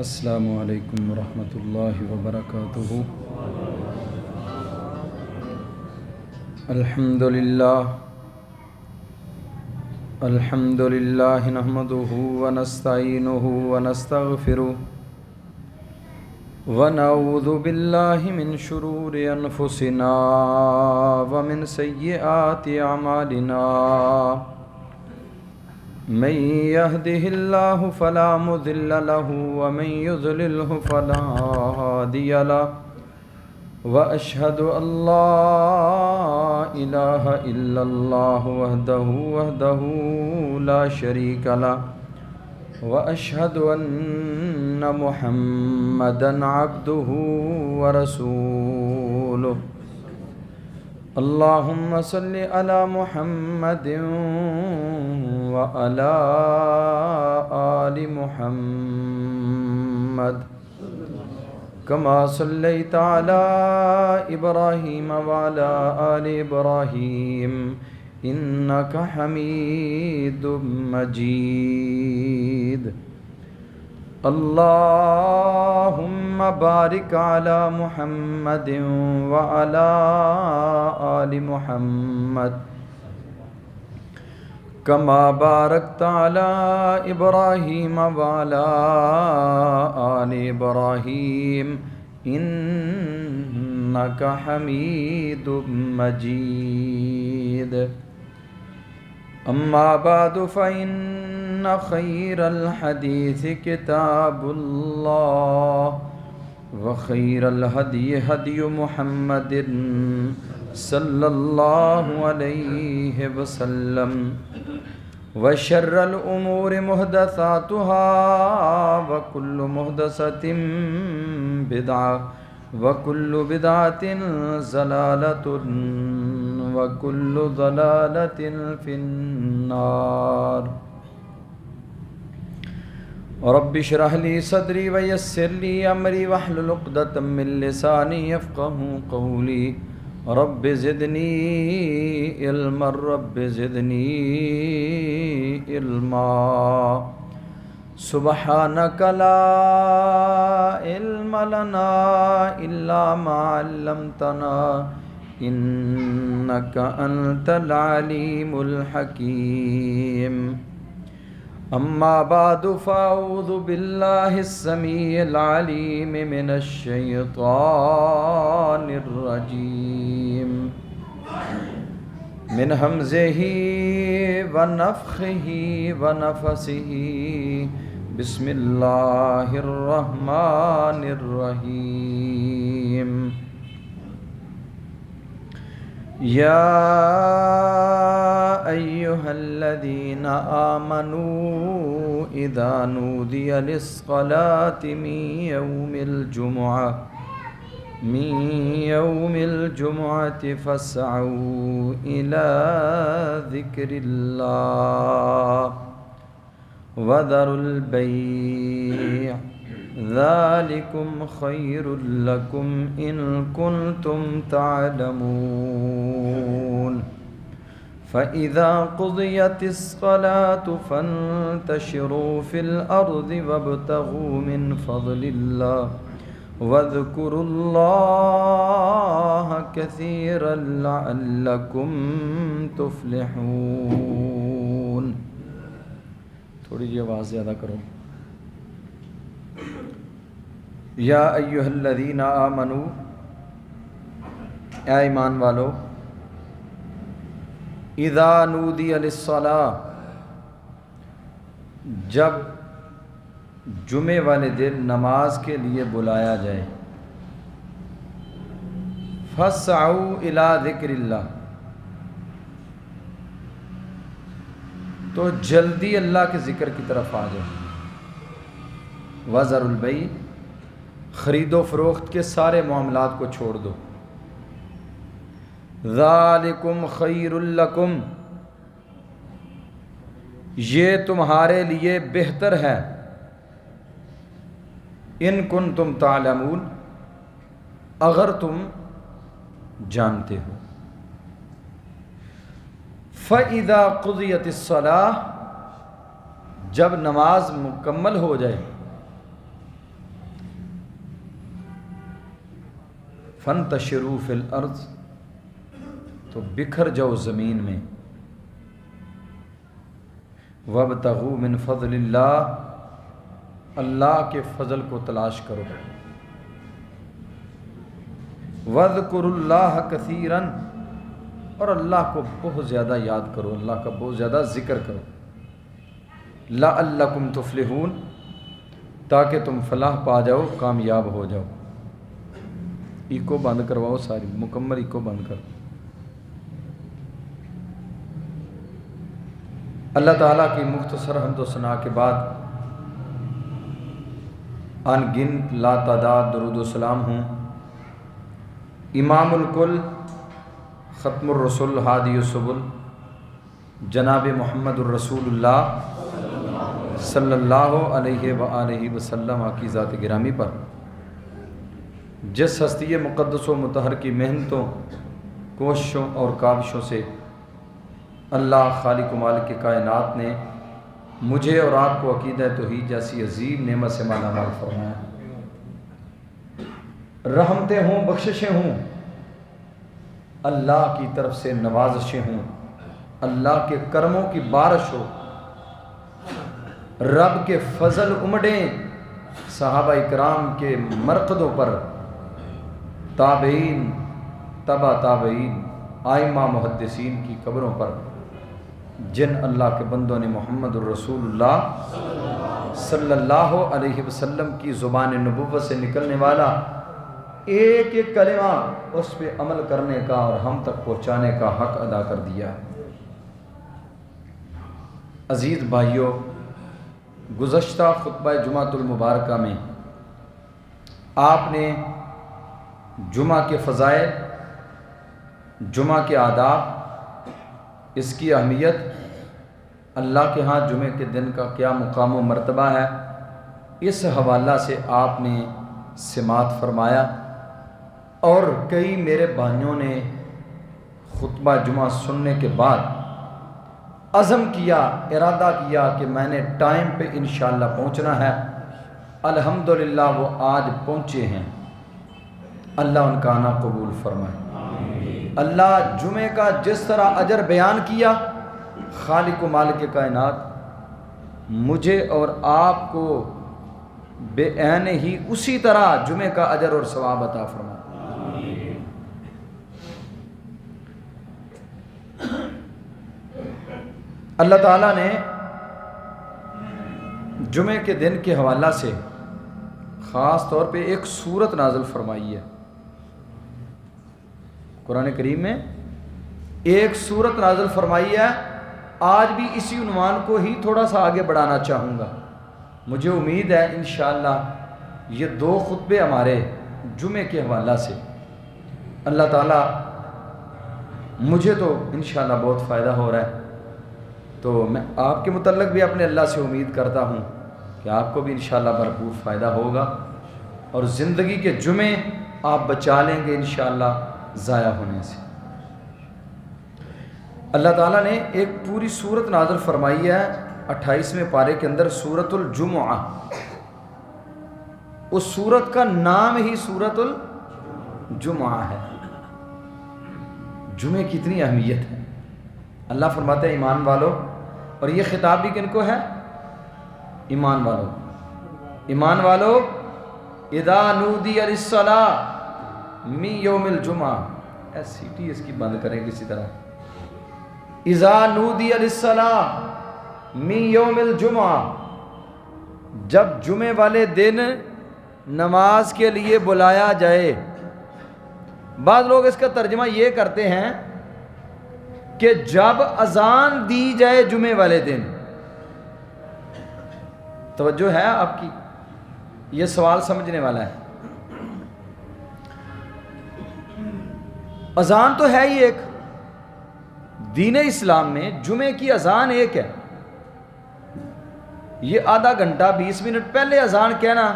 السلام علیکم ورحمۃ اللہ وبرکاتہ۔ الحمد للہ نحمدہ ونستعینہ ونستغفرہ ونعوذ باللہ من شرور انفسنا ومن سیئات اعمالنا، من يهده الله فلا مضل له ومن يضلله فلا هادي له، وأشهد أن لا إله إلا الله وحده لا شريك له، وأشهد أن محمدا عبده ورسوله۔ اللهم صل على محمد وعلى آل محمد كما صليت على إبراهيم وعلى آل إبراهيم إنك حميد مجيد۔ اللهم بارك على محمد وعلى آل محمد كما باركت على إبراهيم وعلى آل إبراهيم إنك حميد مجيد۔ أما بعد فإن خير الحديث كتاب الله، وخير الهدي هدي محمد صلى الله عليه وسلم، وشر الأمور محدثاتها، وكل محدثة بدعة، وكل بدعة ضلالة، وكل ضلالة في النار۔ رب اشرح لي صدري ويسر لي أمري واحلل عقدة من لساني يفقهوا قولي۔ رب زدني علما، رب زدني علما، سبحانك لا علم لنا إلا ما علمتنا إنك أنت العليم الحكيم۔ أما بعد فأعوذ بالله السميع العليم من الشيطان الرجيم، من همزه ونفخه ونفسه، بسم الله الرحمن الرحيم۔ يا أيها الذين آمنوا إذا نودي للصلاة من يوم الجمعة فاسعوا إلى ذكر الله وذروا البيع، ذلكم خير لكم إن كنتم تعلمون۔ فإذا قضيت الصلاة فانتشروا في الأرض وابتغوا من فضل الله، واذكروا الله كثيرا لعلكم تفلحون۔ تھوڑی جی آواز زیادہ کرو۔ یا ایھا الذین آمنو، اے ایمان والو، اذا نودی للصلاۃ، جب جمعے والے دن نماز کے لیے بلایا جائے، فاسعوا الی ذکر اللہ، تو جلدی اللہ کے ذکر کی طرف آ جائے، وذروا البیع، خرید و فروخت کے سارے معاملات کو چھوڑ دو، ذالکم خیر لکم، یہ تمہارے لیے بہتر ہے، ان کنتم تعلمون، اگر تم جانتے ہو۔ فَإِذَا قُضِيَتِ الصَّلَاةُ، جب نماز مکمل ہو جائے، فانتشروا فی الارض، تو بکھر جاؤ زمین میں، وابتغوا من فضل اللہ، اللہ کے فضل کو تلاش کرو، واذکروا اللہ کثیرا، اور اللہ کو بہت زیادہ یاد کرو، اللہ کا بہت زیادہ ذکر کرو، لعلکم تفلحون، تاکہ تم فلاح پا جاؤ، کامیاب ہو جاؤ۔ ایکو بند کرواؤ، ساری مکمل ایکو بند کرو۔ اللہ تعالیٰ کی مختصر حمد و ثنا کے بعد ان گنت لا تعداد درود و سلام ہوں امام الکل، ختم الرسل، ہادی السبل، جناب محمد الرسول اللہ صلی اللہ علیہ وآلہ وسلم کی ذات گرامی پر، جس ہستی مقدس و مطہر کی محنتوں، کوششوں اور کاوشوں سے اللہ خالق و مالک کے کائنات نے مجھے اور آپ کو عقیدہ توحید جیسی عظیم نعمت سے مالا مال فرمایا۔ رحمتیں ہوں، بخششیں ہوں، اللہ کی طرف سے نوازشیں ہوں، اللہ کے کرموں کی بارش ہو، رب کے فضل امڑیں صحابہ اکرام کے مرقدوں پر، تابعین، تبع تابعین، آئمہ محدثین کی قبروں پر، جن اللہ کے بندوں نے محمد الرسول اللہ صلی اللہ علیہ وسلم کی زبان نبوت سے نکلنے والا ایک ایک کلمہ اس پہ عمل کرنے کا اور ہم تک پہنچانے کا حق ادا کر دیا۔ عزیز بھائیوں، گزشتہ خطبہ جمعۃ المبارکہ میں آپ نے جمعہ کے فضائل، جمعہ کے آداب، اس کی اہمیت، اللہ کے ہاں جمعہ کے دن کا کیا مقام و مرتبہ ہے، اس حوالہ سے آپ نے سماعت فرمایا، اور کئی میرے بھائیوں نے خطبہ جمعہ سننے کے بعد عزم کیا، ارادہ کیا کہ میں نے ٹائم پہ انشاءاللہ پہنچنا ہے۔ الحمدللہ وہ آج پہنچے ہیں، اللہ ان کا آنا قبول فرمائے۔ اللہ جمعے کا جس طرح اجر بیان کیا، خالق و مالک کائنات مجھے اور آپ کو بے عین ہی اسی طرح جمعے کا اجر اور ثواب عطا فرمائے۔ اللہ تعالیٰ نے جمعے کے دن کے حوالہ سے خاص طور پہ ایک سورت نازل فرمائی ہے۔ قرآن کریم میں ایک سورت نازل فرمائی ہے۔ آج بھی اسی عنوان کو ہی تھوڑا سا آگے بڑھانا چاہوں گا۔ مجھے امید ہے انشاءاللہ یہ دو خطبے ہمارے جمعے کے حوالہ سے اللہ تعالیٰ، مجھے تو انشاءاللہ بہت فائدہ ہو رہا ہے، تو میں آپ کے متعلق بھی اپنے اللہ سے امید کرتا ہوں کہ آپ کو بھی انشاءاللہ بھرپور فائدہ ہوگا، اور زندگی کے جمعے آپ بچا لیں گے انشاءاللہ ضائع ہونے سے۔ اللہ تعالیٰ نے ایک پوری سورت نازل فرمائی ہے 28ویں پارے کے اندر، سورۃ الجمعہ۔ اس سورت کا نام ہی سورۃ الجمعہ ہے۔ جمعے کی اتنی اہمیت ہے۔ اللہ فرماتے ہیں ایمان والو، اور یہ خطاب بھی کن کو ہے؟ ایمان والو۔ ایمان والو، اذا نودی للصلاۃ من یوم الجمعہ، ایسی ٹی اس کی بند کریں کسی طرح، اذا نودی للصلاۃ من یوم الجمعہ، جب جمعے والے دن نماز کے لیے بلایا جائے۔ بعض لوگ اس کا ترجمہ یہ کرتے ہیں کہ جب اذان دی جائے جمعے والے دن۔ توجہ ہے آپ کی؟ یہ سوال سمجھنے والا ہے۔ اذان تو ہے ہی ایک، دین اسلام میں جمعے کی اذان ایک ہے۔ یہ آدھا گھنٹہ 20 منٹ پہلے اذان کہنا،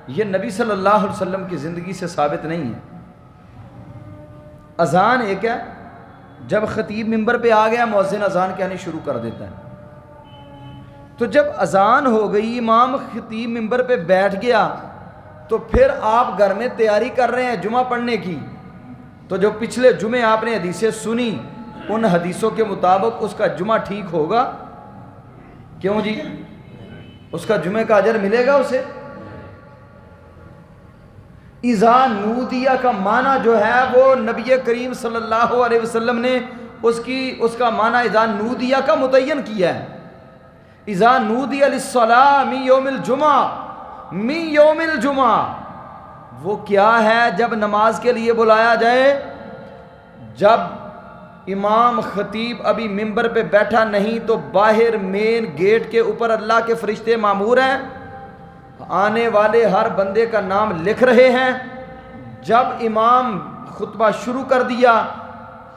یہ نبی صلی اللہ علیہ وسلم کی زندگی سے ثابت نہیں ہے۔ اذان ایک ہے، جب خطیب منبر پہ آ گیا مؤذن اذان کہنی شروع کر دیتا ہے۔ تو جب اذان ہو گئی، امام خطیب منبر پہ بیٹھ گیا، تو پھر آپ گھر میں تیاری کر رہے ہیں جمعہ پڑھنے کی، تو جو پچھلے جمعے آپ نے حدیثیں سنی ان حدیثوں کے مطابق اس کا جمعہ ٹھیک ہوگا؟ کیوں جی؟ اس کا جمعے کا اجر ملے گا اسے؟ اذا نودیہ کا معنی جو ہے وہ نبی کریم صلی اللہ علیہ وسلم نے اس کا معنی اذا نودیہ کا متعین کیا ہے. اذا نودی للصلاۃ من یوم الجمعہ، من یوم الجمعہ وہ کیا ہے؟ جب نماز کے لیے بلایا جائے، جب امام خطیب ابھی ممبر پہ بیٹھا نہیں تو باہر مین گیٹ کے اوپر اللہ کے فرشتے مامور ہیں، آنے والے ہر بندے کا نام لکھ رہے ہیں. جب امام خطبہ شروع کر دیا،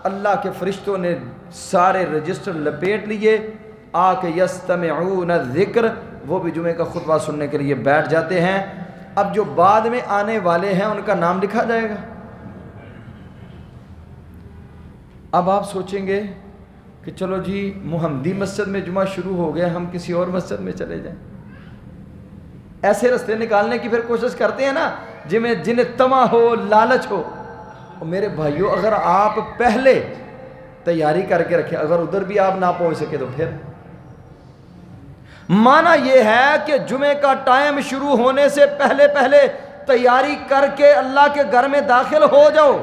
اللہ کے فرشتوں نے سارے رجسٹر لپیٹ لیے، آ کے یستمعون الذکر، وہ بھی جمعے کا خطبہ سننے کے لیے بیٹھ جاتے ہیں. اب جو بعد میں آنے والے ہیں ان کا نام لکھا جائے گا. اب آپ سوچیں گے کہ چلو جی محمدی مسجد میں جمعہ شروع ہو گیا، ہم کسی اور مسجد میں چلے جائیں. ایسے رستے نکالنے کی پھر کوشش کرتے ہیں نا جنہیں طمع ہو، لالچ ہو. اور میرے بھائیوں، اگر آپ پہلے تیاری کر کے رکھیں، اگر ادھر بھی آپ نہ پہنچ سکے تو پھر معنی یہ ہے کہ جمعے کا ٹائم شروع ہونے سے پہلے تیاری کر کے اللہ کے گھر میں داخل ہو جاؤ.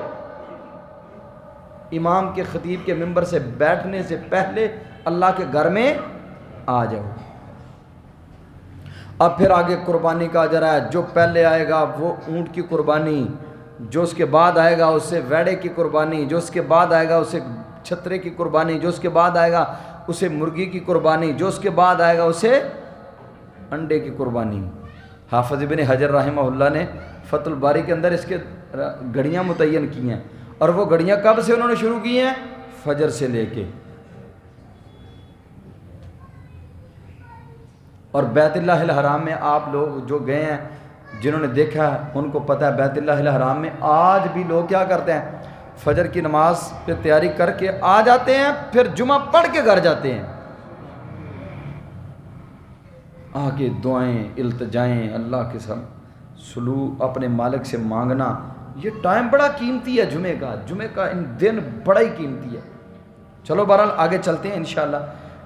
امام کے خطیب کے منبر سے بیٹھنے سے پہلے اللہ کے گھر میں آ جاؤ. اب پھر آگے قربانی کا اجر ہے. جو پہلے آئے گا وہ اونٹ کی قربانی، جو اس کے بعد آئے گا اسے ویڑے کی قربانی، جو اس کے بعد آئے گا اسے چھترے کی قربانی، جو اس کے بعد آئے گا اسے مرغی کی قربانی، جو اس کے بعد آئے گا اسے انڈے کی قربانی. حافظ ابن حجر رحمہ اللہ نے فتح الباری کے اندر اس کے گھڑیاں متعین کی ہیں، اور وہ گھڑیاں کب سے انہوں نے شروع کی ہیں؟ فجر سے لے کے. اور بیت اللہ الحرام میں آپ لوگ جو گئے ہیں، جنہوں نے دیکھا ہے ان کو پتہ ہے بیت اللہ الحرام میں آج بھی لوگ کیا کرتے ہیں؟ فجر کی نماز پہ تیاری کر کے آ جاتے ہیں، پھر جمعہ پڑھ کے گھر جاتے ہیں. آگے دعائیں، التجائیں، اللہ کے ساتھ سلوک، اپنے مالک سے مانگنا. یہ ٹائم بڑا قیمتی ہے جمعے کا ان دن بڑا ہی قیمتی ہے. چلو بہرحال آگے چلتے ہیں انشاءاللہ.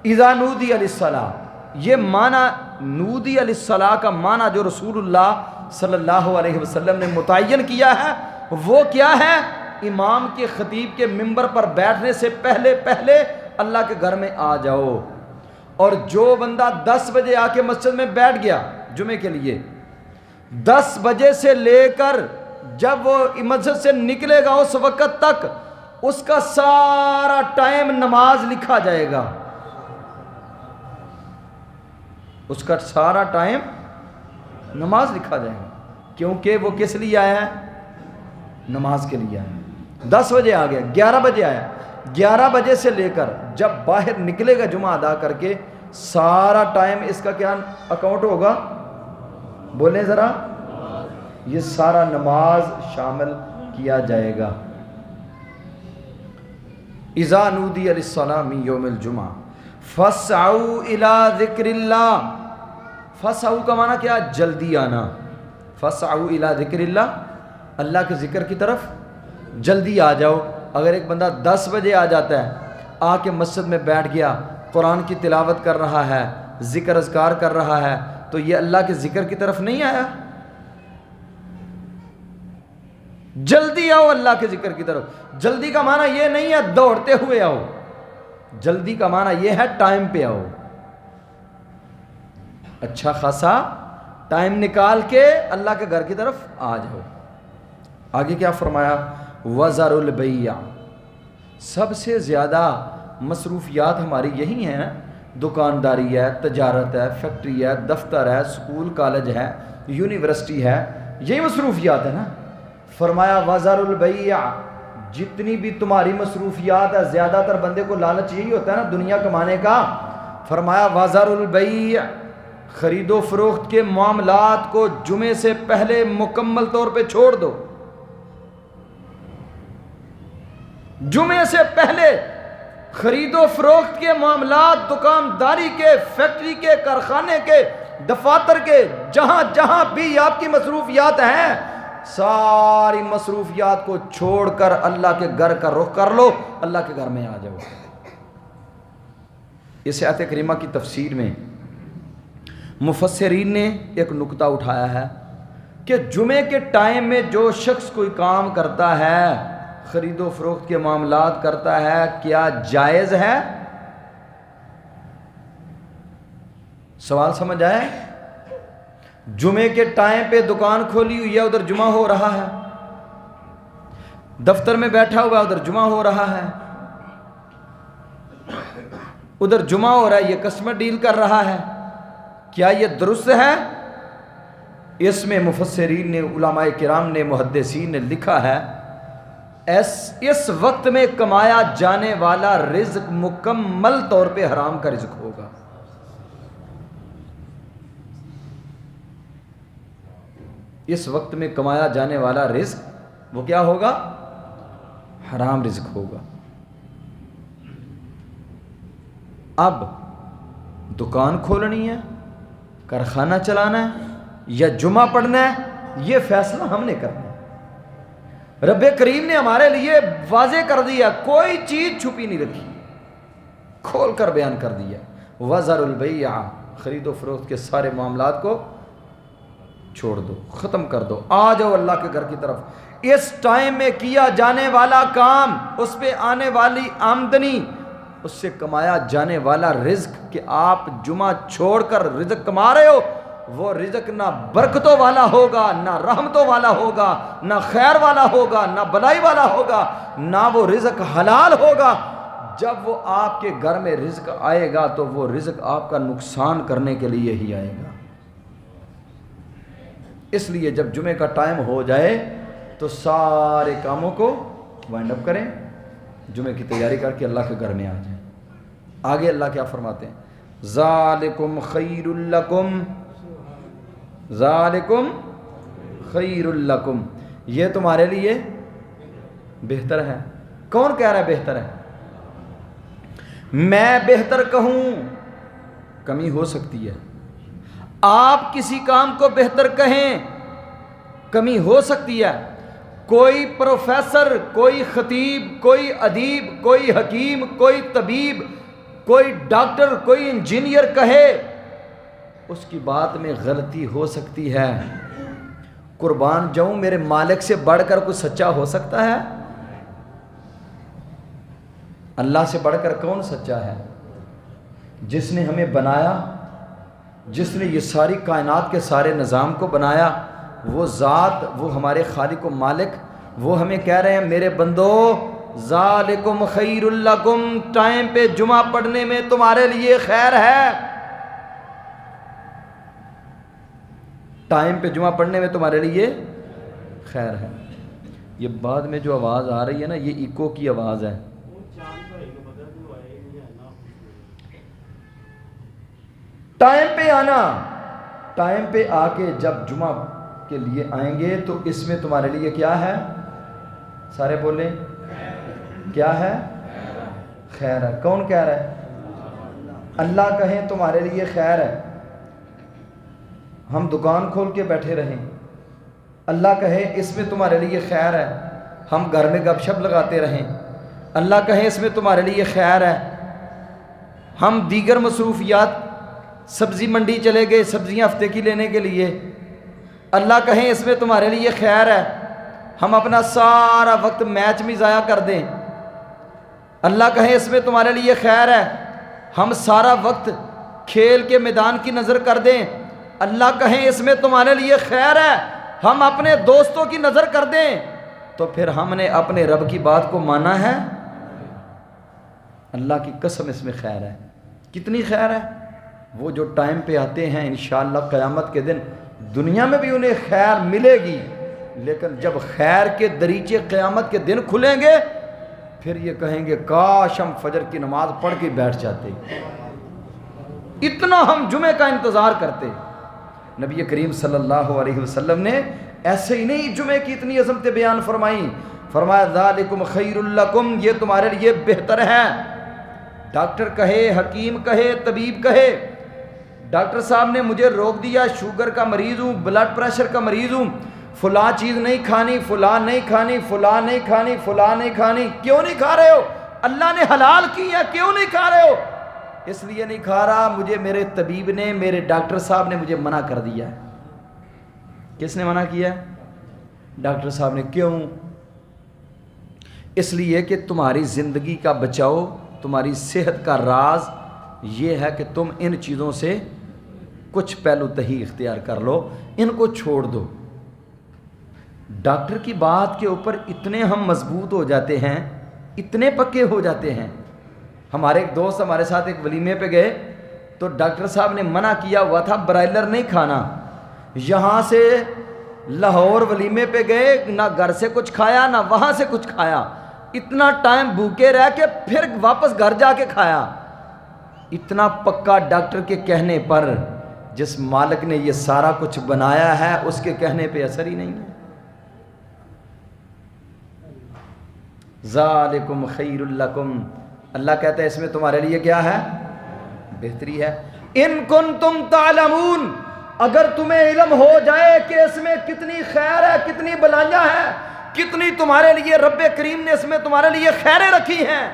اذا نودی للصلاۃ، یہ معنی نودی للصلاۃ کا معنی جو رسول اللہ صلی اللہ علیہ وسلم نے متعین کیا ہے وہ کیا ہے؟ امام کے خطیب کے منبر پر بیٹھنے سے پہلے اللہ کے گھر میں آ جاؤ. اور جو بندہ 10 بجے آ کے مسجد میں بیٹھ گیا جمعے کے لیے، 10 بجے سے لے کر جب وہ مسجد سے نکلے گا اس وقت تک اس کا سارا ٹائم نماز لکھا جائے گا. اس کا سارا ٹائم نماز لکھا جائے گا، کیونکہ وہ کس لیے آیا ہے؟ نماز کے لیے آیا ہے. 10 بجے آ گیا، 11 بجے آیا، 11 بجے سے لے کر جب باہر نکلے گا جمعہ ادا کر کے، سارا ٹائم اس کا کیا اکاؤنٹ ہوگا؟ بولیں ذرا. یہ سارا نماز شامل کیا جائے گا. اذا نودی للصلاۃ من یوم الجمعہ فاسعوا الی ذکر اللہ. فاسعوا کا معنی کیا؟ جلدی آنا. فاسعوا الی ذکر اللہ، اللہ کے ذکر کی طرف جلدی آ جاؤ. اگر ایک بندہ 10 بجے آ جاتا ہے، آ کے مسجد میں بیٹھ گیا، قرآن کی تلاوت کر رہا ہے، ذکر اذکار کر رہا ہے، تو یہ اللہ کے ذکر کی طرف نہیں آیا. جلدی آؤ اللہ کے ذکر کی طرف. جلدی کا معنی یہ نہیں ہے دوڑتے ہوئے آؤ، جلدی کا معنی یہ ہے ٹائم پہ آؤ. اچھا خاصا ٹائم نکال کے اللہ کے گھر کی طرف آ جاؤ. آگے کیا فرمایا؟ وَذَرُوا الْبَيْعَ. سب سے زیادہ مصروفیات ہماری یہی ہیں، دکانداری ہے، تجارت ہے، فیکٹری ہے، دفتر ہے، سکول کالج ہے، یونیورسٹی ہے، یہی مصروفیات ہے نا. فرمایا وَذَرُوا الْبَيْعَ، جتنی بھی تمہاری مصروفیات ہے، زیادہ تر بندے کو لالچ یہی ہوتا ہے نا دنیا کمانے کا. فرمایا وَذَرُوا الْبَيْعَ، خرید و فروخت کے معاملات کو جمعے سے پہلے مکمل طور پہ چھوڑ دو. جمعے سے پہلے خرید و فروخت کے معاملات، دکانداری کے، فیکٹری کے، کارخانے کے، دفاتر کے جہاں جہاں بھی آپ کی مصروفیات ہیں، ساری مصروفیات کو چھوڑ کر اللہ کے گھر کا رخ کر لو، اللہ کے گھر میں آ جاؤ۔ اس آیت کریمہ کی تفسیر میں مفسرین نے ایک نقطہ اٹھایا ہے کہ جمعے کے ٹائم میں جو شخص کوئی کام کرتا ہے، خرید و فروخت کے معاملات کرتا ہے، کیا جائز ہے؟ سوال سمجھ آئے؟ جمعے کے ٹائم پہ دکان کھولی ہوئی ہے، ادھر جمعہ ہو رہا ہے، دفتر میں بیٹھا ہوا ہے، ادھر جمعہ ہو رہا ہے، ادھر جمعہ ہو رہا ہے، یہ کسٹمر ڈیل کر رہا ہے، کیا یہ درست ہے؟ اس میں مفسرین نے، علماء کرام نے، محدثین نے لکھا ہے اس وقت میں کمایا جانے والا رزق مکمل طور پہ حرام کا رزق ہوگا۔ اس وقت میں کمایا جانے والا رزق وہ کیا ہوگا؟ حرام رزق ہوگا۔ اب دکان کھولنی ہے، کارخانہ چلانا ہے یا جمعہ پڑھنا ہے، یہ فیصلہ ہم نے کرنا ہے۔ رب کریم نے ہمارے لیے واضح کر دیا، کوئی چیز چھپی نہیں رکھی، کھول کر بیان کر دیا۔ وَذَرُوا الْبَيْعَ، خرید و فروخت کے سارے معاملات کو چھوڑ دو، ختم کر دو، آ جاؤ اللہ کے گھر کی طرف۔ اس ٹائم میں کیا جانے والا کام، اس پہ آنے والی آمدنی، اس سے کمایا جانے والا رزق کہ آپ جمعہ چھوڑ کر رزق کما رہے ہو، وہ رزق نہ برکتوں والا ہوگا، نہ رحمتوں والا ہوگا، نہ خیر والا ہوگا، نہ بلائی والا ہوگا، نہ وہ رزق حلال ہوگا۔ جب وہ آپ کے گھر میں رزق آئے گا تو وہ رزق آپ کا نقصان کرنے کے لیے ہی آئے گا۔ اس لیے جب جمعے کا ٹائم ہو جائے تو سارے کاموں کو وائنڈ اپ کریں، جمعے کی تیاری کر کے اللہ کے گھر میں آ جائیں۔ آگے اللہ کیا فرماتے ہیں؟ ذالکم خیر لکم، ذالکم خیر لکم، یہ تمہارے لیے بہتر ہے۔ کون کہہ رہا ہے بہتر ہے؟ میں بہتر کہوں کمی ہو سکتی ہے، آپ کسی کام کو بہتر کہیں کمی ہو سکتی ہے۔ کوئی پروفیسر، کوئی خطیب، کوئی ادیب، کوئی حکیم، کوئی طبیب، کوئی ڈاکٹر، کوئی انجینئر کہے، اس کی بات میں غلطی ہو سکتی ہے۔ قربان جاؤں، میرے مالک سے بڑھ کر کوئی سچا ہو سکتا ہے؟ اللہ سے بڑھ کر کون سچا ہے؟ جس نے ہمیں بنایا، جس نے یہ ساری کائنات کے سارے نظام کو بنایا، وہ ذات، وہ ہمارے خالق و مالک، وہ ہمیں کہہ رہے ہیں میرے بندو ذالکم خیر لکم، ٹائم پہ جمعہ پڑھنے میں تمہارے لیے خیر ہے، ٹائم پہ جمعہ پڑھنے میں تمہارے لیے خیر ہے۔ یہ بعد میں جو آواز آ رہی ہے نا، یہ ایکو کی آواز ہے۔ ٹائم پہ آنا، ٹائم پہ آ کے جب جمعہ کے لیے آئیں گے تو اس میں تمہارے لیے کیا ہے؟ سارے بولیں کیا ہے؟ خیر ہے۔ کون کہہ رہا ہے؟ اللہ کہیں تمہارے لیے خیر ہے۔ ہم دکان کھول کے بیٹھے رہیں، اللہ کہے اس میں تمہارے لیے خیر ہے۔ ہم گھر میں گپ شپ لگاتے رہیں، اللہ کہے اس میں تمہارے لیے خیر ہے۔ ہم دیگر مصروفیات، سبزی منڈی چلے گئے سبزیاں ہفتے کی لینے کے لیے، اللہ کہیں اس میں تمہارے لیے خیر ہے۔ ہم اپنا سارا وقت میچ میں ضائع کر دیں، اللہ کہیں اس میں تمہارے لیے خیر ہے۔ ہم سارا وقت کھیل کے میدان کی نظر کر دیں، اللہ کہیں اس میں تمہارے لیے خیر ہے۔ ہم اپنے دوستوں کی نظر کر دیں تو پھر ہم نے اپنے رب کی بات کو مانا ہے؟ اللہ کی قسم اس میں خیر ہے۔ کتنی خیر ہے؟ وہ جو ٹائم پہ آتے ہیں انشاءاللہ قیامت کے دن دنیا میں بھی انہیں خیر ملے گی، لیکن جب خیر کے دریچے قیامت کے دن کھلیں گے پھر یہ کہیں گے کاش ہم فجر کی نماز پڑھ کے بیٹھ جاتے، اتنا ہم جمعے کا انتظار کرتے۔ نبی کریم صلی اللہ علیہ وسلم نے ایسے ہی نہیں جمعے کی اتنی عظمتیں بیان فرمائیں، فرمایا ذالکم خیر لکم، یہ تمہارے لیے بہتر ہے۔ ڈاکٹر کہے، حکیم کہے، طبیب کہے، ڈاکٹر صاحب نے مجھے روک دیا، شوگر کا مریض ہوں، بلڈ پریشر کا مریض ہوں، فلاں چیز نہیں کھانی، فلاں نہیں کھانی، فلاں نہیں کھانی، فلاں نہیں کھانی۔ کیوں نہیں کھا رہے ہو؟ اللہ نے حلال کی ہے، کیوں نہیں کھا رہے ہو؟ اس لیے نہیں کھا رہا، مجھے میرے طبیب نے، میرے ڈاکٹر صاحب نے مجھے منع کر دیا ہے۔ کس نے منع کیا ہے؟ ڈاکٹر صاحب نے۔ کیوں؟ اس لیے کہ تمہاری زندگی کا بچاؤ، تمہاری صحت کا راز یہ ہے کہ تم ان چیزوں سے کچھ پہلو تہی اختیار کر لو، ان کو چھوڑ دو۔ ڈاکٹر کی بات کے اوپر اتنے ہم مضبوط ہو جاتے ہیں، اتنے پکے ہو جاتے ہیں۔ ہمارے ایک دوست ہمارے ساتھ ایک ولیمے پہ گئے تو ڈاکٹر صاحب نے منع کیا ہوا تھا برائلر نہیں کھانا۔ یہاں سے لاہور ولیمے پہ گئے، نہ گھر سے کچھ کھایا نہ وہاں سے کچھ کھایا، اتنا ٹائم بھوکے رہ کے پھر واپس گھر جا کے کھایا۔ اتنا پکا ڈاکٹر کے کہنے پر، جس مالک نے یہ سارا کچھ بنایا ہے اس کے کہنے پہ اثر ہی نہیں ہے۔ ذالکم خیر لکم، اللہ کہتا ہے اس میں تمہارے لیے کیا ہے؟ بہتری ہے۔ ان کنتم تعلمون، اگر تمہیں علم ہو جائے کہ اس میں کتنی خیر ہے، کتنی بلائیاں ہیں، کتنی تمہارے لیے رب کریم نے اس میں تمہارے لیے خیریں رکھی ہیں،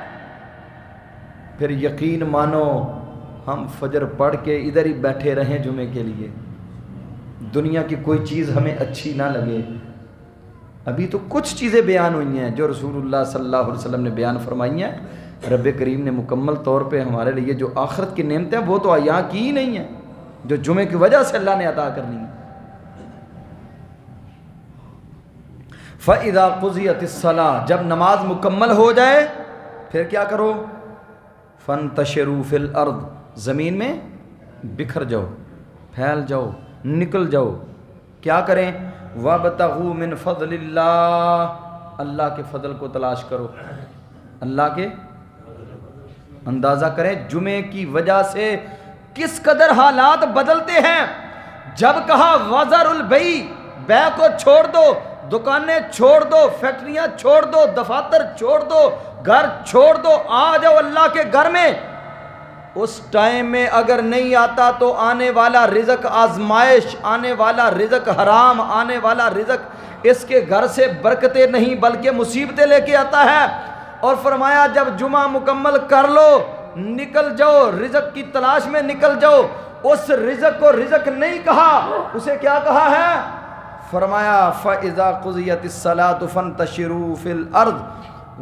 پھر یقین مانو ہم فجر پڑھ کے ادھر ہی بیٹھے رہیں جمعے کے لیے، دنیا کی کوئی چیز ہمیں اچھی نہ لگے۔ ابھی تو کچھ چیزیں بیان ہوئی ہیں جو رسول اللہ صلی اللہ علیہ وسلم نے بیان فرمائی ہیں، رب کریم نے مکمل طور پہ ہمارے لیے جو آخرت کی نعمتیں ہیں وہ تو یہاں کی ہی نہیں ہیں، جو جمعے کی وجہ سے اللہ نے عطا کرنی ہے۔ فَإِذَا قُضِيَتِ الصَّلَاةُ، جب نماز مکمل ہو جائے پھر کیا کرو؟ فَانْتَشِرُوا فِي الْأَرْضِ، زمین میں بکھر جاؤ، پھیل جاؤ، نکل جاؤ۔ کیا کریں؟ وَابْتَغُوا مِنْ فَضْلِ اللَّهِ، اللہ کے فضل کو تلاش کرو، اللہ کے اندازہ کریں جمعے کی وجہ سے کس قدر حالات بدلتے ہیں۔ جب کہا وَذَرُوا الْبَيْعَ، بیع کو چھوڑ دو، دکانیں چھوڑ دو، فیکٹریاں چھوڑ دو، دفاتر چھوڑ دو، گھر چھوڑ دو، آ جاؤ اللہ کے گھر میں۔ اس ٹائم میں اگر نہیں آتا تو آنے والا رزق آزمائش، آنے والا رزق حرام، آنے والا رزق اس کے گھر سے برکتیں نہیں بلکہ مصیبتیں لے کے آتا ہے۔ اور فرمایا جب جمعہ مکمل کر لو نکل جاؤ، رزق کی تلاش میں نکل جاؤ۔ اس رزق کو رزق نہیں کہا، اسے کیا کہا ہے؟ فرمایا فَإِذَا قُضِيَتِ الصَّلَاةُ فَانْتَشِرُوا فِي الْأَرْضِ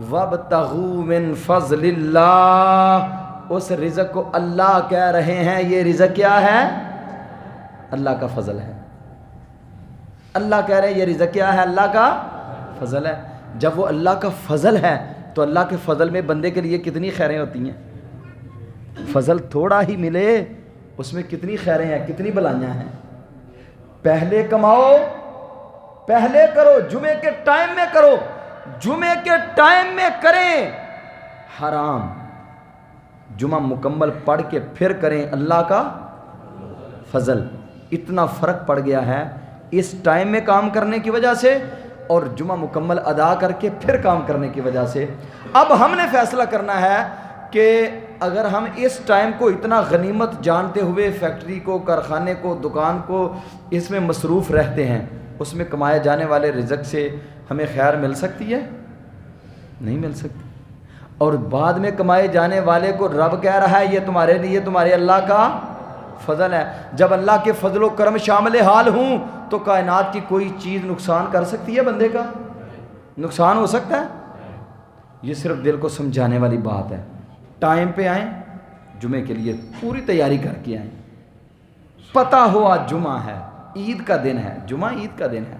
وَابْتَغُوا مِنْ فَضْلِ اللَّهِ۔ اس رزق کو اللہ کہہ رہے ہیں، یہ رزق کیا ہے؟ اللہ کا فضل ہے۔ اللہ کہہ رہے ہیں یہ رزق کیا ہے؟ اللہ کا فضل ہے۔ جب وہ اللہ کا فضل ہے تو اللہ کے فضل میں بندے کے لیے کتنی خیریں ہوتی ہیں۔ فضل تھوڑا ہی ملے اس میں کتنی خیریں ہیں، کتنی بلائیاں ہیں۔ پہلے کماؤ، پہلے کرو، جمعے کے ٹائم میں کرو، جمعے کے ٹائم میں کریں، حرام جمعہ مکمل پڑھ کے پھر کریں، اللہ کا فضل۔ اتنا فرق پڑ گیا ہے اس ٹائم میں کام کرنے کی وجہ سے اور جمعہ مکمل ادا کر کے پھر کام کرنے کی وجہ سے۔ اب ہم نے فیصلہ کرنا ہے کہ اگر ہم اس ٹائم کو اتنا غنیمت جانتے ہوئے فیکٹری کو، کارخانے کو، دکان کو اس میں مصروف رہتے ہیں، اس میں کمائے جانے والے رزق سے ہمیں خیر مل سکتی ہے؟ نہیں مل سکتی۔ اور بعد میں کمائے جانے والے کو رب کہہ رہا ہے یہ تمہارے لیے تمہارے اللہ کا فضل ہے۔ جب اللہ کے فضل و کرم شامل حال ہوں تو کائنات کی کوئی چیز نقصان کر سکتی ہے؟ بندے کا نقصان ہو سکتا ہے؟ یہ صرف دل کو سمجھانے والی بات ہے۔ ٹائم پہ آئیں، جمعے کے لیے پوری تیاری کر کے آئیں، پتہ ہو آج جمعہ ہے، عید کا دن ہے، جمعہ عید کا دن ہے۔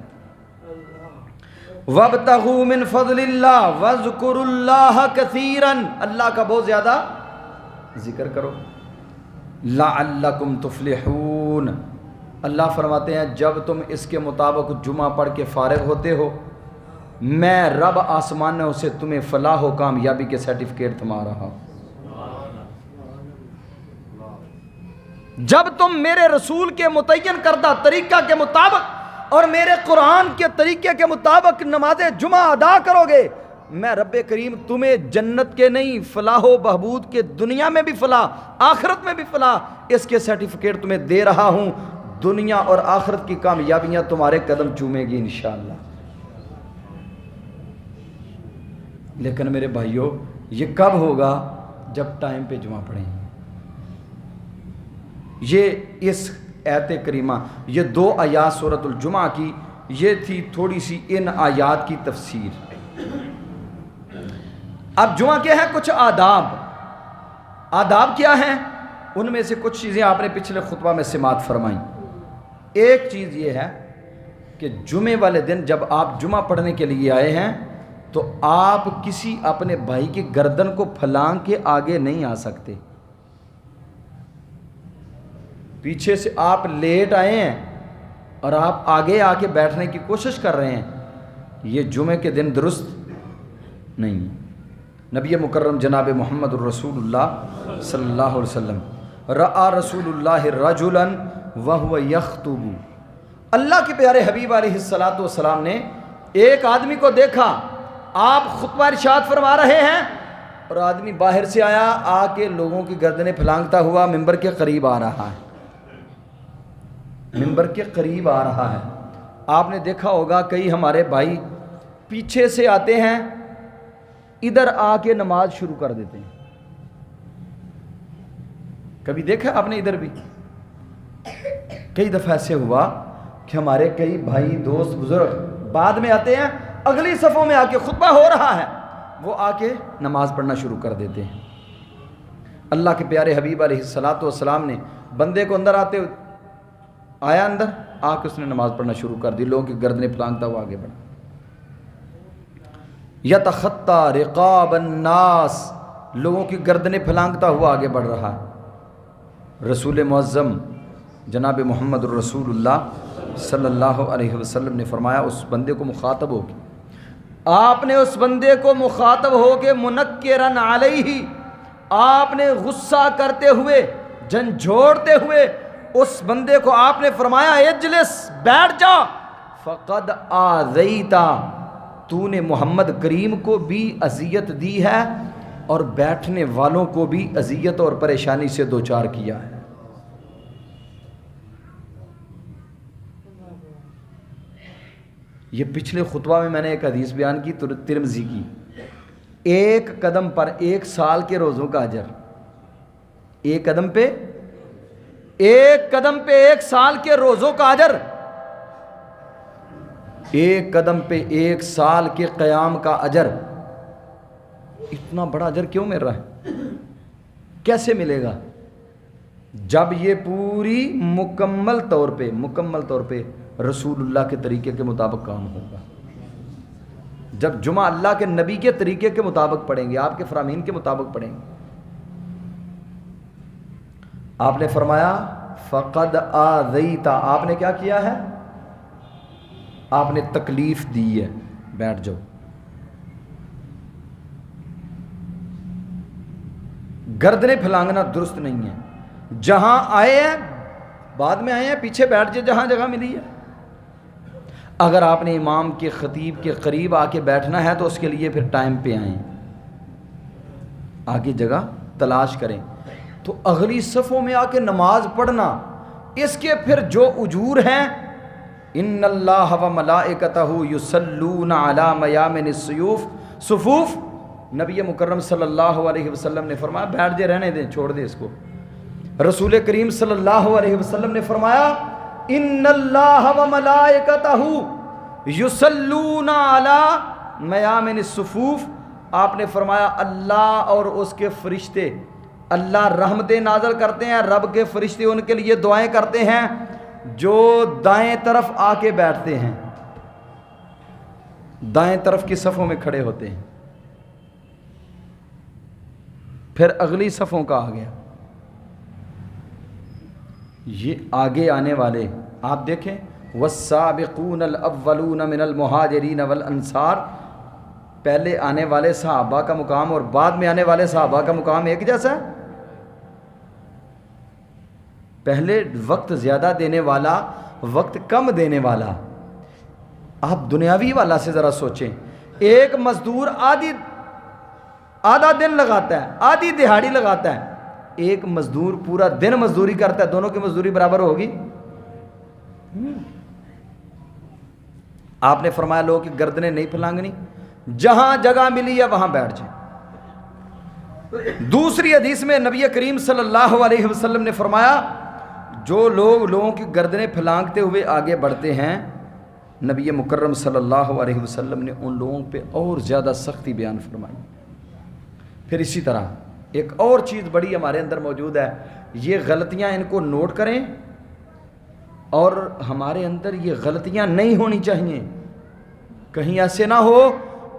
وَابْتَغُوا مِنْ فَضْلِ اللَّهِ وَاذْكُرُوا اللَّهَ كَثِيرًا، اللہ کا بہت زیادہ ذکر کرو۔ لَعَلَّكُمْ تُفْلِحُونَ، اللہ فرماتے ہیں جب تم اس کے مطابق جمعہ پڑھ کے فارغ ہوتے ہو میں رب آسمانوں سے تمہیں فلاح و کامیابی کے سرٹیفکیٹ تھما رہا ہوں۔ جب تم میرے رسول کے متعین کردہ طریقہ کے مطابق اور میرے قرآن کے طریقے کے مطابق نماز جمعہ ادا کرو گے میں رب کریم تمہیں جنت کے نہیں فلاح و بہبود کے دنیا میں بھی فلاح آخرت میں بھی فلاح اس کے سرٹیفکیٹ تمہیں دے رہا ہوں، دنیا اور آخرت کی کامیابیاں تمہارے قدم چومے گی انشاءاللہ۔ لیکن میرے بھائیوں یہ کب ہوگا؟ جب ٹائم پہ جمعہ پڑھیں گے۔ یہ اس آیت کریمہ، یہ 2 آیات سورۃ الجمعہ کی، یہ تھی تھوڑی سی ان آیات کی تفسیر۔ اب جمعہ کے ہیں کچھ آداب۔ آداب کیا ہیں؟ ان میں سے کچھ چیزیں آپ نے پچھلے خطبہ میں سماعت فرمائیں۔ ایک چیز یہ ہے کہ جمعے والے دن جب آپ جمعہ پڑھنے کے لیے آئے ہیں تو آپ کسی اپنے بھائی کی گردن کو پھلانگ کے آگے نہیں آ سکتے۔ پیچھے سے آپ لیٹ آئے ہیں اور آپ آگے آ کے بیٹھنے کی کوشش کر رہے ہیں، یہ جمعے کے دن درست نہیں ہے۔ نبی مکرم جناب محمد الرسول اللہ صلی اللہ علیہ وسلم رأى رسول اللہ رجلا وهو يخطب، اللہ کے پیارے حبیب علیہ السلام نے ایک آدمی کو دیکھا، آپ خطبہ ارشاد فرما رہے ہیں اور آدمی باہر سے آیا، آ کے لوگوں کی گردنیں پھلانگتا ہوا ممبر کے قریب آ رہا ہے، ممبر کے قریب آ رہا ہے۔ آپ نے دیکھا ہوگا کئی ہمارے بھائی پیچھے سے آتے ہیں، ادھر آ کے نماز شروع کر دیتے ہیں۔ کبھی دیکھا آپ نے؟ ادھر بھی کئی دفعہ ایسے ہوا کہ ہمارے کئی بھائی دوست بزرگ بعد میں آتے ہیں، اگلی صفوں میں آ کے خطبہ ہو رہا ہے، وہ آ کے نماز پڑھنا شروع کر دیتے ہیں۔ اللہ کے پیارے حبیب علیہ السلام نے بندے کو اندر آتے آیا، اندر آ کے اس نے نماز پڑھنا شروع کر دی، لوگوں کی گردنیں پھلانگتا ہوا آگے بڑھا۔ یتخطی رقاب الناس، لوگوں کی گردنیں پھلانگتا ہوا آگے بڑھ رہا ہے۔ رسول معظم جناب محمد الرسول اللہ صلی اللہ علیہ وسلم نے فرمایا اس بندے کو مخاطب ہو کے، آپ نے اس بندے کو مخاطب ہو کے منکرن علیہ، آپ نے غصہ کرتے ہوئے جھنجھوڑتے ہوئے اس بندے کو آپ نے فرمایا اجلس، بیٹھ جا، فقد آذیتا، تو نے محمد کریم کو بھی اذیت دی ہے اور بیٹھنے والوں کو بھی اذیت اور پریشانی سے دوچار کیا ہے۔ یہ پچھلے خطبہ میں نے ایک حدیث بیان کی ترمذی کی، ایک قدم پر 1 سال کے روزوں کا اجر، ایک قدم پہ 1 سال کے روزوں کا اجر، ایک قدم پہ 1 سال کے قیام کا اجر۔ اتنا بڑا اجر کیوں مل رہا ہے؟ کیسے ملے گا؟ جب یہ پوری مکمل طور پہ رسول اللہ کے طریقے کے مطابق کام ہوگا، جب جمعہ اللہ کے نبی کے طریقے کے مطابق پڑھیں گے، آپ کے فرامین کے مطابق پڑھیں گے۔ آپ نے فرمایا فقد آذیتا، آپ نے کیا کیا ہے؟ آپ نے تکلیف دی ہے، بیٹھ جاؤ۔ گردنیں پھلانگنا درست نہیں ہے۔ جہاں آئے ہیں بعد میں آئے ہیں، پیچھے بیٹھ جائے جہاں جگہ ملی ہے۔ اگر آپ نے امام کے خطیب کے قریب آ کے بیٹھنا ہے تو اس کے لیے پھر ٹائم پہ آئیں، آگے جگہ تلاش کریں۔ تو اگلی صفوں میں آ کے نماز پڑھنا، اس کے پھر جو اجور ہیں، ان اللہ و ملائکتہ یصلون علی میامن الصفوف، نبی مکرم صلی اللہ علیہ وسلم نے فرمایا بیٹھ جائے، رہنے دیں، چھوڑ دیں اس کو۔ رسول کریم صلی اللہ علیہ وسلم نے فرمایا ان اللہ و ملائکتہ یصلون علی میامن الصفوف، آپ نے فرمایا اللہ اور اس کے فرشتے، اللہ رحمتیں نازل کرتے ہیں، رب کے فرشتے ان کے لیے دعائیں کرتے ہیں جو دائیں طرف آ کے بیٹھتے ہیں، دائیں طرف کی صفوں میں کھڑے ہوتے ہیں۔ پھر اگلی صفوں کا آ گیا، یہ آگے آنے والے آپ دیکھیں، والسابقون الاولون من المہاجرین والانصار، پہلے آنے والے صحابہ کا مقام اور بعد میں آنے والے صحابہ کا مقام ایک جیسا ہے؟ پہلے وقت زیادہ دینے والا، وقت کم دینے والا۔ آپ دنیاوی والا سے ذرا سوچیں ایک مزدور آدھا دن لگاتا ہے، آدھی دہاڑی لگاتا ہے، ایک مزدور پورا دن مزدوری کرتا ہے، دونوں کی مزدوری برابر ہوگی؟ آپ نے فرمایا لوگوں کی گردنیں نہیں پھلانگنی، جہاں جگہ ملی ہے وہاں بیٹھ جائیں۔ دوسری حدیث میں نبی کریم صلی اللہ علیہ وسلم نے فرمایا جو لوگوں کی گردنیں پھلانگتے ہوئے آگے بڑھتے ہیں، نبی مکرم صلی اللہ علیہ وسلم نے ان لوگوں پہ اور زیادہ سختی بیان فرمائی۔ پھر اسی طرح ایک اور چیز بڑی ہمارے اندر موجود ہے، یہ غلطیاں ان کو نوٹ کریں، اور ہمارے اندر یہ غلطیاں نہیں ہونی چاہیے۔ کہیں ایسے نہ ہو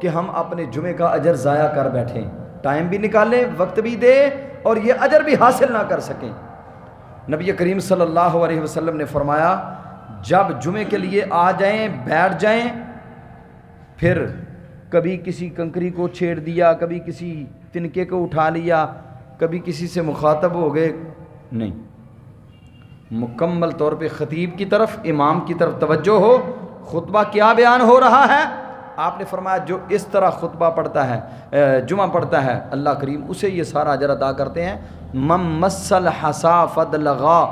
کہ ہم اپنے جمعے کا اجر ضائع کر بیٹھیں، ٹائم بھی نکالیں، وقت بھی دیں، اور یہ اجر بھی حاصل نہ کر سکیں۔ نبی کریم صلی اللہ علیہ وسلم نے فرمایا جب جمعے کے لیے آ جائیں بیٹھ جائیں، پھر کبھی کسی کنکری کو چھیڑ دیا، کبھی کسی تنکے کو اٹھا لیا، کبھی کسی سے مخاطب ہو گئے، نہیں، مکمل طور پہ خطیب کی طرف، امام کی طرف توجہ ہو، خطبہ کیا بیان ہو رہا ہے۔ آپ نے فرمایا جو اس طرح خطبہ پڑھتا ہے، جمعہ پڑھتا ہے، اللہ کریم اسے یہ سارا اجر عطا کرتے ہیں۔ من مس الحصا فدلغا،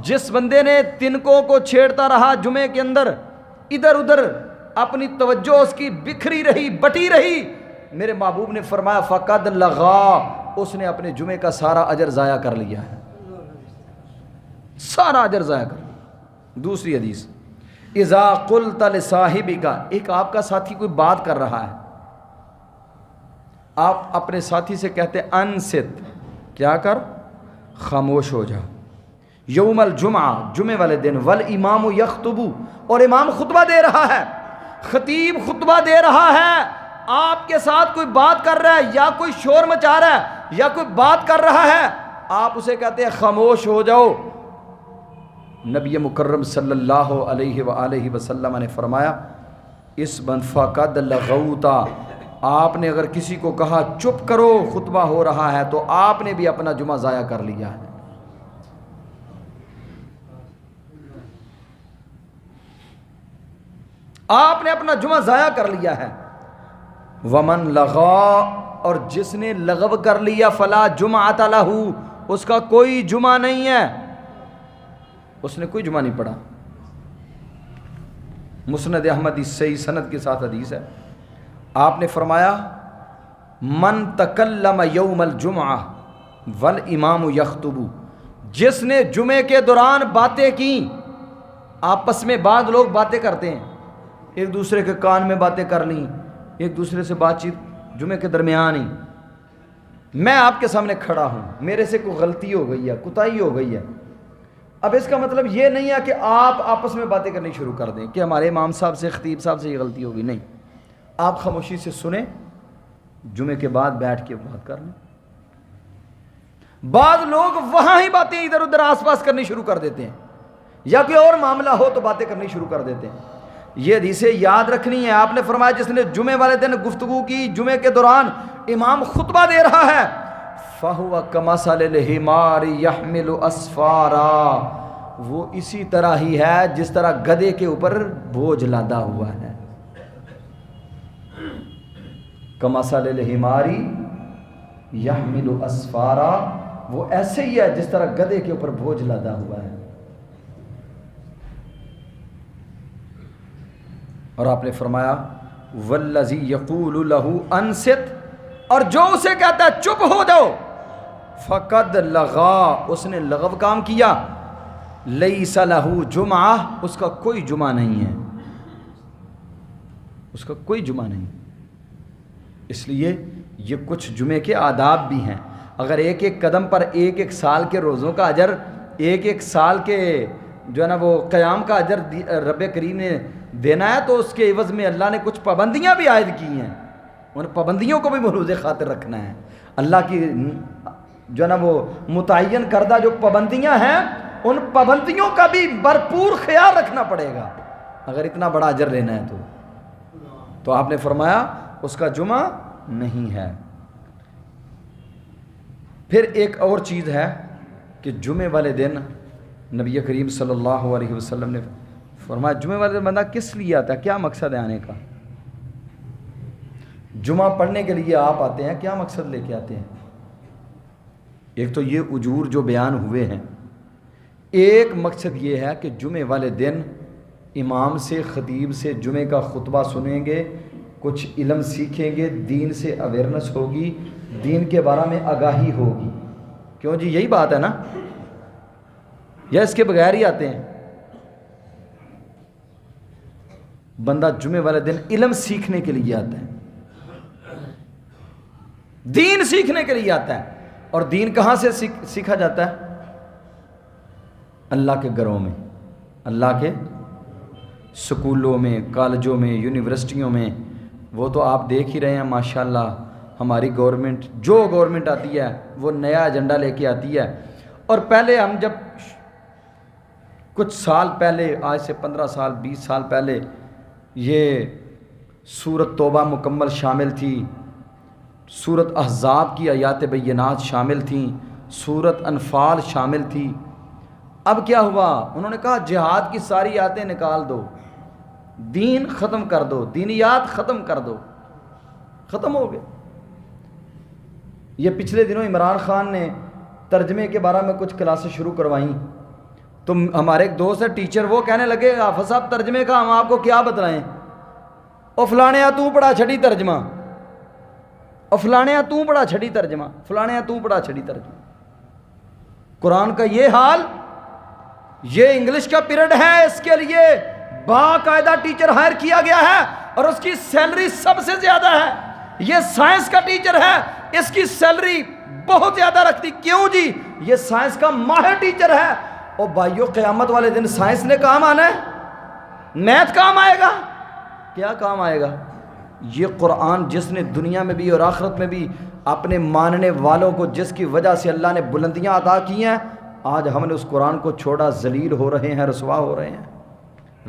جس بندے نے تنکوں کو چھیڑتا رہا جمعے کے اندر، ادھر ادھر اپنی توجہ اس کی بکھری رہی، بٹی رہی، میرے محبوب نے فرمایا فقد لغا، اس نے اپنے جمعے کا سارا اجر ضائع کر لیا ہے، سارا اجر ضائع کر لیا۔ دوسری حدیث، اذا قلت لصاحبک، ایک آپ کا ساتھی کوئی بات کر رہا ہے، آپ اپنے ساتھی سے کہتے انصت، کیا کر، خاموش ہو جا، یوم الجمعہ، جمعے والے دن، والامام یخطب، اور امام خطبہ دے رہا ہے، خطیب خطبہ دے رہا ہے، آپ کے ساتھ کوئی بات کر رہا ہے یا کوئی شور مچا رہا ہے یا کوئی بات کر رہا ہے، آپ اسے کہتے ہیں خاموش ہو جاؤ۔ نبی مکرم صلی اللہ علیہ وآلہ وسلم نے فرمایا اس بند فقد لغوتا، آپ نے اگر کسی کو کہا چپ کرو خطبہ ہو رہا ہے تو آپ نے بھی اپنا جمعہ ضائع کر لیا ہے۔ آپ نے اپنا جمعہ ضائع کر لیا ہے۔ ومن لغا، اور جس نے لغو کر لیا، فلا جمعۃ لہ، اس کا کوئی جمعہ نہیں ہے، اس نے کوئی جمعہ نہیں پڑھا۔ مسند احمد صحیح سند کے ساتھ حدیث ہے، آپ نے فرمایا من تکلم یوم الجمعہ والامام یخطب، جس نے جمعے کے دوران باتیں کی، آپس میں بعض لوگ باتیں کرتے ہیں، ایک دوسرے کے کان میں باتیں کر لیں، ایک دوسرے سے بات چیت جمعے کے درمیان ہی، میں آپ کے سامنے کھڑا ہوں، میرے سے کوئی غلطی ہو گئی ہے، کوتاہی ہو گئی ہے، اب اس کا مطلب یہ نہیں ہے کہ آپ آپس میں باتیں کرنی شروع کر دیں کہ ہمارے امام صاحب سے، خطیب صاحب سے یہ غلطی ہوگی، نہیں، آپ خاموشی سے سنیں، جمعے کے بعد بیٹھ کے بات کر لیں۔ بعض لوگ وہاں ہی باتیں ادھر ادھر آس پاس کرنی شروع کر دیتے ہیں، یا کوئی اور معاملہ ہو تو باتیں کرنی شروع کر دیتے ہیں۔ یہ حدیثیں یاد رکھنی ہے۔ آپ نے فرمایا جس نے جمعے والے دن گفتگو کی، جمعے کے دوران امام خطبہ دے رہا ہے، فَهُوَ كَمَثَلِ الْحِمَارِ يَحْمِلُ أَسْفَارًا، وہ اسی طرح ہی ہے جس طرح گدھے کے اوپر بوجھ لادا ہوا ہے۔ كَمَثَلِ الْحِمَارِ يَحْمِلُ أَسْفَارًا، وہ ایسے ہی ہے جس طرح گدھے کے اوپر بوجھ لادا ہوا ہے۔ اور آپ نے فرمایا وَالَّذِي يَقُولُ لَهُ أَنصِتْ، اور جو اسے کہتا ہے چپ ہو جاؤ، فقد لغا، اس نے لغو کام کیا، لَيْسَ لَهُ جُمعہ، اس کا کوئی جمعہ نہیں ہے، اس کا کوئی جمعہ نہیں۔ اس لیے یہ کچھ جمعے کے آداب بھی ہیں، اگر ایک ایک قدم پر ایک ایک سال کے روزوں کا اجر، ایک ایک سال کے جو ہے نا وہ قیام کا اجر رب کریم نے دینا ہے، تو اس کے عوض میں اللہ نے کچھ پابندیاں بھی عائد کی ہیں، ان پابندیوں کو بھی ملحوظ خاطر رکھنا ہے۔ اللہ کی جو ہے نا وہ متعین کردہ جو پابندیاں ہیں، ان پابندیوں کا بھی بھرپور خیال رکھنا پڑے گا اگر اتنا بڑا اجر لینا ہے تو آپ نے فرمایا اس کا جمعہ نہیں ہے۔ پھر ایک اور چیز ہے کہ جمعے والے دن نبی کریم صلی اللہ علیہ وسلم نے فرمایا جمعے والے دن بندہ کس لیے آتا ہے، کیا مقصد ہے آنے کا؟ جمعہ پڑھنے کے لیے آپ آتے ہیں، کیا مقصد لے کے آتے ہیں؟ ایک تو یہ اجور جو بیان ہوئے ہیں، ایک مقصد یہ ہے کہ جمعے والے دن امام سے، خطیب سے جمعے کا خطبہ سنیں گے، کچھ علم سیکھیں گے، دین سے اویئرنس ہوگی، دین کے بارے میں آگاہی ہوگی. کیوں جی؟ یہی بات ہے نا، یا اس کے بغیر ہی آتے ہیں؟ بندہ جمعے والے دن علم سیکھنے کے لیے آتا ہے، دین سیکھنے کے لیے آتا ہے. اور دین کہاں سے سیکھا جاتا ہے؟ اللہ کے گھروں میں، اللہ کے سکولوں میں، کالجوں میں، یونیورسٹیوں میں. وہ تو آپ دیکھ ہی رہے ہیں ماشاءاللہ، ہماری گورنمنٹ جو گورنمنٹ آتی ہے وہ نیا ایجنڈا لے کے آتی ہے. اور پہلے ہم جب کچھ سال پہلے، آج سے 15 سال 20 سال پہلے، یہ سورت توبہ مکمل شامل تھی، سورت احزاب کی آیات بینات شامل تھیں، سورت انفال شامل تھی. اب کیا ہوا؟ انہوں نے کہا جہاد کی ساری آیتیں نکال دو، دین ختم کر دو، دینیات ختم کر دو. ختم ہو گئے. یہ پچھلے دنوں عمران خان نے ترجمے کے بارے میں کچھ کلاسیں شروع کروائیں، تو ہمارے ایک دوست ہے ٹیچر، وہ کہنے لگے حافظ صاحب ترجمے کا ہم آپ کو کیا بتلائیں، او فلانے تو پڑھا چھڑی ترجمہ، اور فلانے تو پڑھا چھڑی ترجمہ، فلانے تو پڑھا چھڑی ترجمہ. قرآن کا یہ حال. یہ انگلش کا پیریڈ ہے، اس کے لیے باقاعدہ ٹیچر ہائر کیا گیا ہے اور اس کی سیلری سب سے زیادہ ہے. یہ سائنس کا ٹیچر ہے، اس کی سیلری بہت زیادہ رکھتی. کیوں جی؟ یہ سائنس کا ماہر ٹیچر ہے. اور بھائیو قیامت والے دن سائنس نے کام آنا ہے، میتھ کام آئے گا، کیا کام آئے گا؟ یہ قرآن جس نے دنیا میں بھی اور آخرت میں بھی اپنے ماننے والوں کو، جس کی وجہ سے اللہ نے بلندیاں عطا کی ہیں، آج ہم نے اس قرآن کو چھوڑا، ذلیل ہو رہے ہیں، رسوا ہو رہے ہیں.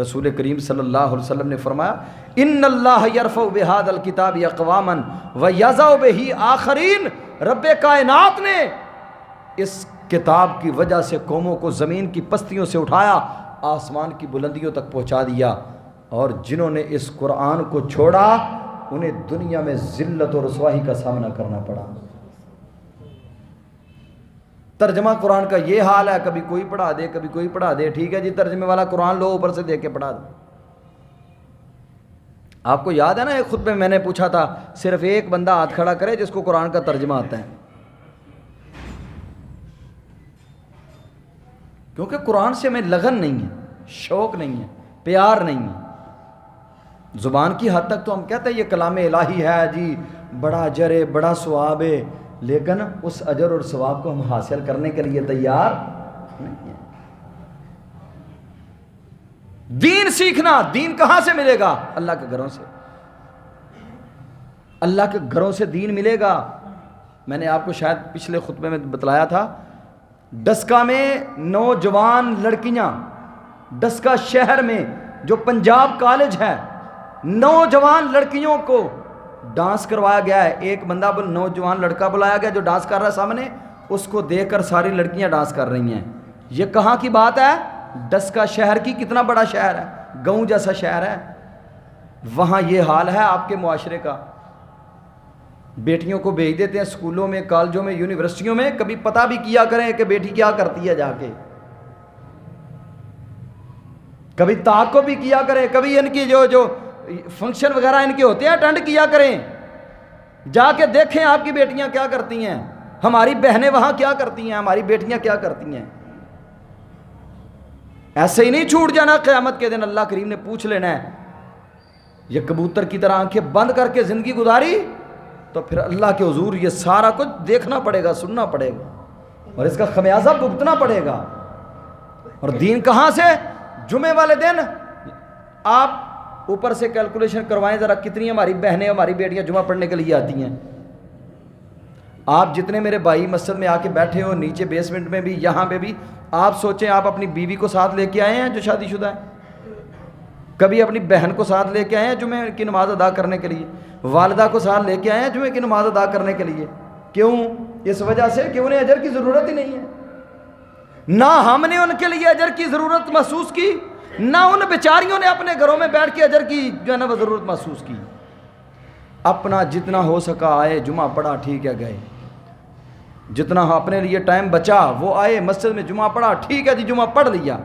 رسول کریم صلی اللہ علیہ وسلم نے فرمایا ان اللہ یرفع بہذا الکتاب اقواما ویضع بہ آخرین. رب کائنات نے اس کتاب کی وجہ سے قوموں کو زمین کی پستیوں سے اٹھایا، آسمان کی بلندیوں تک پہنچا دیا، اور جنہوں نے اس قرآن کو چھوڑا انہیں دنیا میں ذلت اور رسوائی کا سامنا کرنا پڑا. ترجمہ قرآن کا یہ حال ہے، کبھی کوئی پڑھا دے، کبھی کوئی پڑھا دے. ٹھیک ہے جی، ترجمے والا قرآن لو، اوپر سے دے کے پڑھا دو. آپ کو یاد ہے نا ایک خطبے میں میں نے پوچھا تھا، صرف ایک بندہ ہاتھ کھڑا کرے جس کو قرآن کا ترجمہ آتا ہے. کیونکہ قرآن سے ہمیں لگن نہیں ہے، شوق نہیں ہے، پیار نہیں ہے. زبان کی حد تک تو ہم کہتے ہیں یہ کلام الہی ہے جی، بڑا اجر ہے، بڑا ثواب ہے، لیکن اس اجر اور ثواب کو ہم حاصل کرنے کے لیے تیار نہیں ہیں. دین سیکھنا، دین کہاں سے ملے گا؟ اللہ کے گھروں سے. اللہ کے گھروں سے دین ملے گا. میں نے آپ کو شاید پچھلے خطبے میں بتلایا تھا، ڈسکا میں نوجوان لڑکیاں، ڈسکا شہر میں جو پنجاب کالج ہے، نوجوان لڑکیوں کو ڈانس کروایا گیا ہے. ایک بندہ نوجوان لڑکا بلایا گیا جو ڈانس کر رہا ہے سامنے، اس کو دیکھ کر ساری لڑکیاں ڈانس کر رہی ہیں. یہ کہاں کی بات ہے؟ ڈسکا شہر کی. کتنا بڑا شہر ہے، گاؤں جیسا شہر ہے. وہاں یہ حال ہے آپ کے معاشرے کا. بیٹیوں کو بھیج دیتے ہیں اسکولوں میں، کالجوں میں، یونیورسٹیوں میں. کبھی پتہ بھی کیا کریں کہ بیٹی کیا کرتی ہے جا کے، کبھی تعاقب بھی کیا کریں، کبھی ان کی جو فنکشن وغیرہ ان کے ہوتے ہیں اٹینڈ کیا کریں، جا کے دیکھیں آپ کی بیٹیاں کیا کرتی ہیں، ہماری بہنیں وہاں کیا کرتی ہیں، ہماری بیٹیاں کیا کرتی ہیں. ایسے ہی نہیں چھوٹ جانا. قیامت کے دن اللہ کریم نے پوچھ لینا ہے. یہ کبوتر کی طرح آنکھیں بند کر کے زندگی گزاری تو پھر اللہ کے حضور یہ سارا کچھ دیکھنا پڑے گا، سننا پڑے گا، اور اس کا خمیازہ بھگتنا پڑے گا. اور دین کہاں سے؟ جمعے والے دن آپ اوپر سے کیلکولیشن کروائیں ذرا، کتنی ہماری بہنیں، ہماری بیٹیاں جمعہ پڑھنے کے لیے آتی ہیں. آپ جتنے میرے بھائی مسجد میں آ کے بیٹھے ہو، نیچے بیسمنٹ میں بھی، یہاں پہ بھی، آپ سوچیں آپ اپنی بیوی کو ساتھ لے کے آئے ہیں جو شادی شدہ ہے؟ کبھی اپنی بہن کو ساتھ لے کے آئے ہیں جمعے کی نماز ادا کرنے کے لیے؟ والدہ کو ساتھ لے کے آئے ہیں جمعے کی نماز ادا کرنے کے لیے؟ کیوں؟ اس وجہ سے کہ انہیں اجر کی ضرورت ہی نہیں ہے. نہ ہم نے ان کے لیے اجر کی ضرورت محسوس کی، نہ ان بیچاریوں نے اپنے گھروں میں بیٹھ کے اجر کی جو ہے نا وہ ضرورت محسوس کی. اپنا جتنا ہو سکا آئے، جمعہ پڑھا، ٹھیک ہے گئے، جتنا اپنے لیے ٹائم بچا وہ آئے مسجد میں جمعہ پڑھا، ٹھیک ہے جی جمعہ پڑھ لیا۔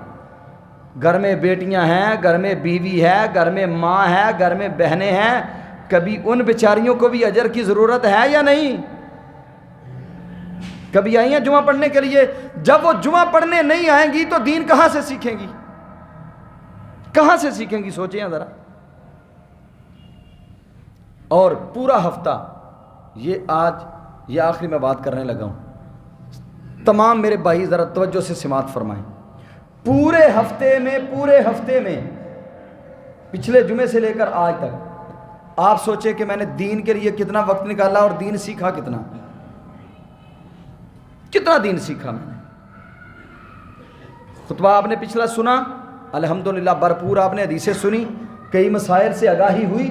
گھر میں بیٹیاں ہیں، گھر میں بیوی ہے، گھر میں ماں ہے، گھر میں بہنیں ہیں، کبھی ان بیچاریوں کو بھی اجر کی ضرورت ہے یا نہیں؟ کبھی آئی ہیں جمعہ پڑھنے کے لیے؟ جب وہ جمعہ پڑھنے نہیں آئیں گی تو دین کہاں سے سیکھیں گی؟ کہاں سے سیکھیں گی؟ سوچیں ذرا۔ اور پورا ہفتہ یہ آخری میں بات کرنے لگا ہوں، تمام میرے بھائی ذرا توجہ سے سماعت فرمائیں۔ پورے ہفتے میں پچھلے جمعے سے لے کر آج تک آپ سوچیں کہ میں نے دین کے لیے کتنا وقت نکالا اور دین سیکھا کتنا دین سیکھا میں نے۔ خطبہ آپ نے پچھلا سنا، الحمدللہ بھرپور آپ نے حدیثیں سنی، کئی مسائل سے آگاہی ہوئی،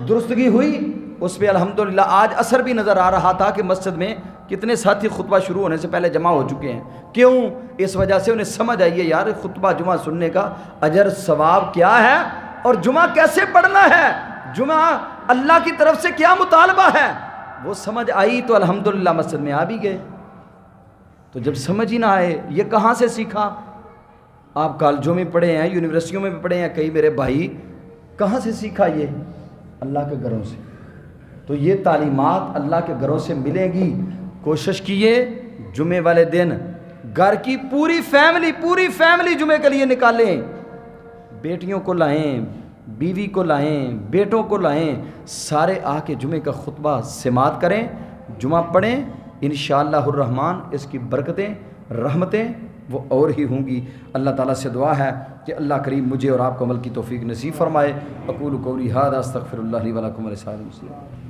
درستگی ہوئی، اس پہ الحمدللہ آج اثر بھی نظر آ رہا تھا کہ مسجد میں کتنے ساتھی خطبہ شروع ہونے سے پہلے جمع ہو چکے ہیں۔ کیوں؟ اس وجہ سے انہیں سمجھ آئی ہے یار خطبہ جمعہ سننے کا اجر ثواب کیا ہے اور جمعہ کیسے پڑھنا ہے، جمعہ اللہ کی طرف سے کیا مطالبہ ہے، وہ سمجھ آئی تو الحمدللہ مسجد میں آ بھی گئے۔ تو جب سمجھ ہی نہ آئے یہ کہاں سے سیکھا؟ آپ کالجوں میں پڑھے ہیں، یونیورسٹیوں میں بھی پڑھے ہیں، کئی میرے بھائی کہاں سے سیکھا؟ یہ اللہ کے گھروں سے۔ تو یہ تعلیمات اللہ کے گھروں سے ملیں گی۔ کوشش کیے جمعے والے دن گھر کی پوری فیملی جمعے کے لیے نکالیں، بیٹیوں کو لائیں، بیوی کو لائیں، بیٹوں کو لائیں، سارے آ کے جمعے کا خطبہ سماعت کریں، جمعہ پڑھیں، انشاءاللہ الرحمن اس کی برکتیں رحمتیں وہ اور ہی ہوں گی۔ اللہ تعالیٰ سے دعا ہے کہ اللہ کریم مجھے اور آپ کو عمل کی توفیق نصیب فرمائے۔ اقول قولی ھذا استغفر اللہ لی ولکم ولسائر المسلمین۔